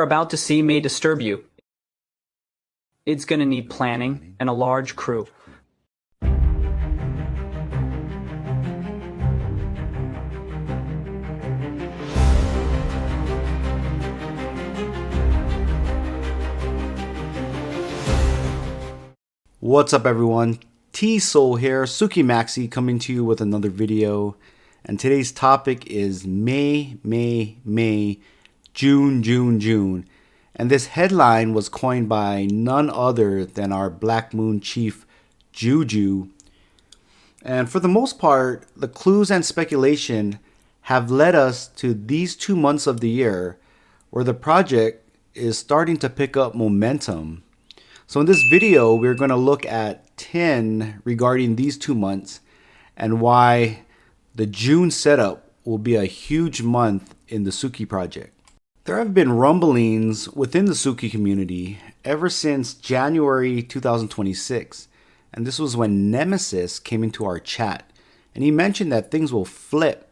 are about to see may disturb you. It's going to need planning and a large crew. What's up everyone, T-Soul here, Tsuki Maxi coming to you with another video. And today's topic is May, June. And this headline was coined by none other than our Black Moon chief, Juju. And for the most part, the clues and speculation have led us to these 2 months of the year where the project is starting to pick up momentum. So in this video, we're going to look at 10 regarding these 2 months and why the June setup will be a huge month in the Tsuki project. There have been rumblings within the Tsuki community ever since January 2026. And this was when Nemesis came into our chat and he mentioned that things will flip.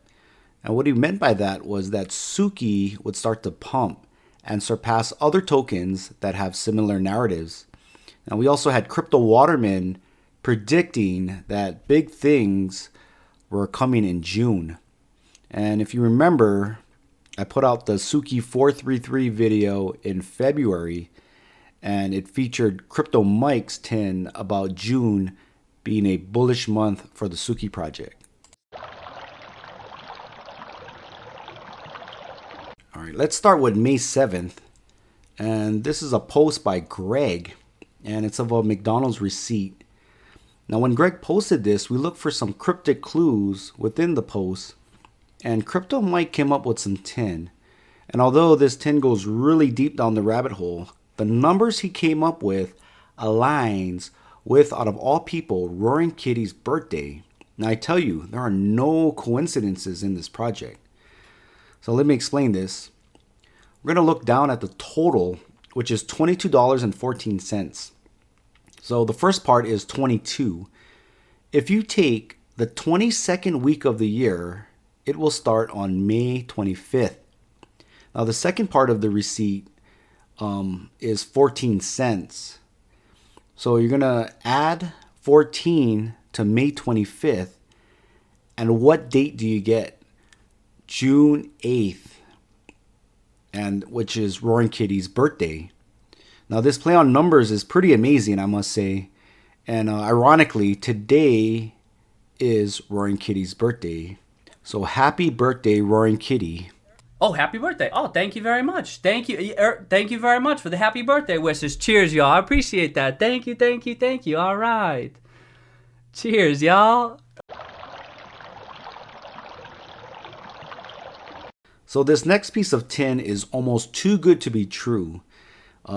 And what he meant by that was that Tsuki would start to pump and surpass other tokens that have similar narratives. And we also had Crypto Waterman predicting that big things were coming in June. And if you remember, I put out the Tsuki 433 video in February, and it featured Crypto Mike's 10 about June being a bullish month for the Tsuki project. All right, let's start with May 7th. And this is a post by Greg. And it's of a McDonald's receipt. Now when Greg posted this, we looked for some cryptic clues within the post, and Crypto Mike came up with some 10. And although this 10 goes really deep down the rabbit hole, the numbers he came up with aligns with, out of all people, Roaring Kitty's birthday. Now I tell you, there are no coincidences in this project. So let me explain this. We're going to look down at the total, which is $22.14. So the first part is 22. If you take the 22nd week of the year, it will start on May 25th. Now the second part of the receipt is 14 cents. So you're going to add 14 to May 25th. And what date do you get? June 8th. And which is Roaring Kitty's birthday. Now this play on numbers is pretty amazing, I must say. And ironically, today is Roaring Kitty's birthday. So happy birthday, Roaring Kitty. Oh, happy birthday. Oh, thank you very much. Thank you. Thank you very much for the happy birthday wishes. Cheers, y'all. I appreciate that. Thank you. All right. Cheers, y'all. So this next piece of 10 is almost too good to be true.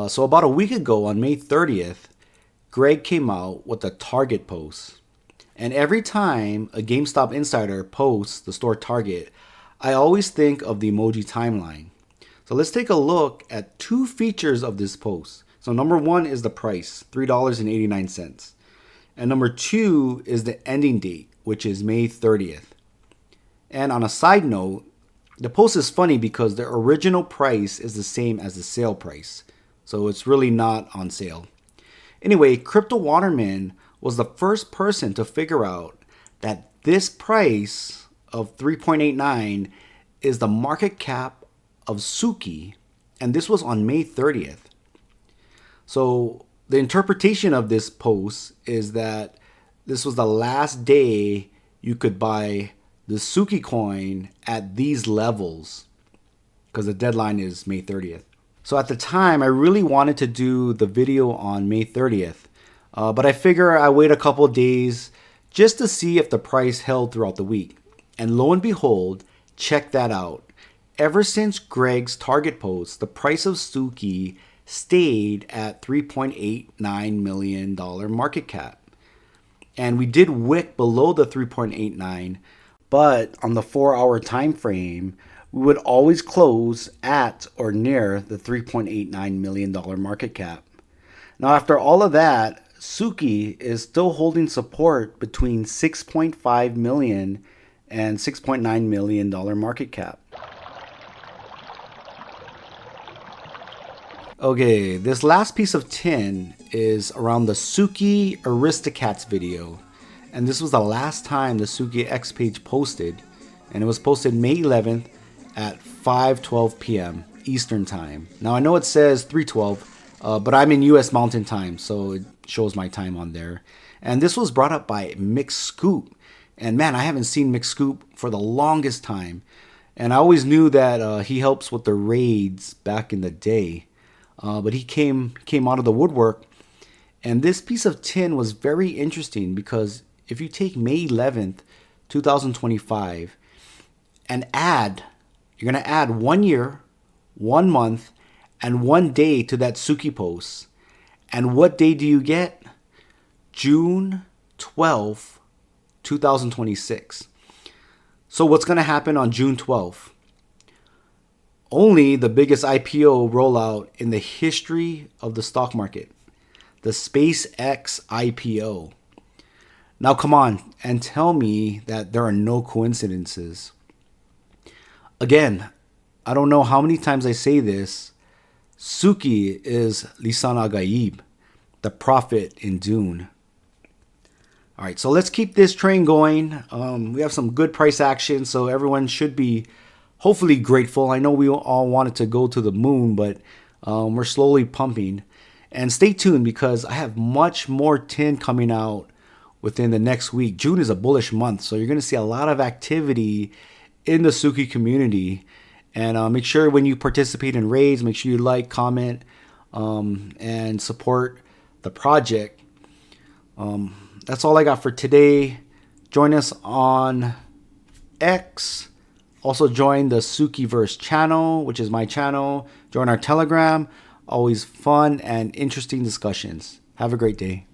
So about a week ago on May 30th, Greg came out with a Target post. And every time a GameStop insider posts the store Target, I always think of the emoji timeline. So let's take a look at 2 features of this post. So number 1 is the price, $3.89. And number 2 is the ending date, which is May 30th. And on a side note, the post is funny because the original price is the same as the sale price. So it's really not on sale. Anyway, Crypto Waterman was the first person to figure out that this price of 3.89 is the market cap of Tsuki. And this was on May 30th. So the interpretation of this post is that this was the last day you could buy the Tsuki coin at these levels because the deadline is May 30th. So at the time, I really wanted to do the video on May 30th, but I figure I wait a couple of days just to see if the price held throughout the week. And lo and behold, check that out. Ever since Greg's Target post, the price of Tsuki stayed at $3.89 million market cap. And we did wick below the 3.89, but on the 4-hour time frame, we would always close at or near the $3.89 million market cap. Now, after all of that, Tsuki is still holding support between $6.5 million and $6.9 million market cap. Okay, this last piece of tin is around the Tsuki Aristocats video. And this was the last time the Tsuki X page posted. And it was posted May 11th at 5:12 p.m. Eastern Time. Now I know it says 3:12, but I'm in US Mountain Time, so it shows my time on there. And this was brought up by McScoop. And man, I haven't seen McScoop for the longest time. And I always knew that he helps with the raids back in the day. But he came out of the woodwork. And this piece of tin was very interesting because if you take May 11th, 2025, and you're going to add 1 year, 1 month, and 1 day to that Tsuki post. And what day do you get? June 12th, 2026. So what's going to happen on June 12th? Only the biggest IPO rollout in the history of the stock market. The SpaceX IPO. Now come on and tell me that there are no coincidences. Again, I don't know how many times I say this. Tsuki is Lisan Agaib, the prophet in Dune. All right, so let's keep this train going. We have some good price action, so everyone should be hopefully grateful. I know we all wanted to go to the moon, but we're slowly pumping. And stay tuned because I have much more tin coming out within the next week. June is a bullish month, so you're going to see a lot of activity in the Tsuki community. And make sure when you participate in raids, make sure you like, comment, and support the project. That's all I got for today. Join us on X. Also join the Tsukiverse channel, which is my channel. Join our Telegram. Always fun and interesting discussions. Have a great day.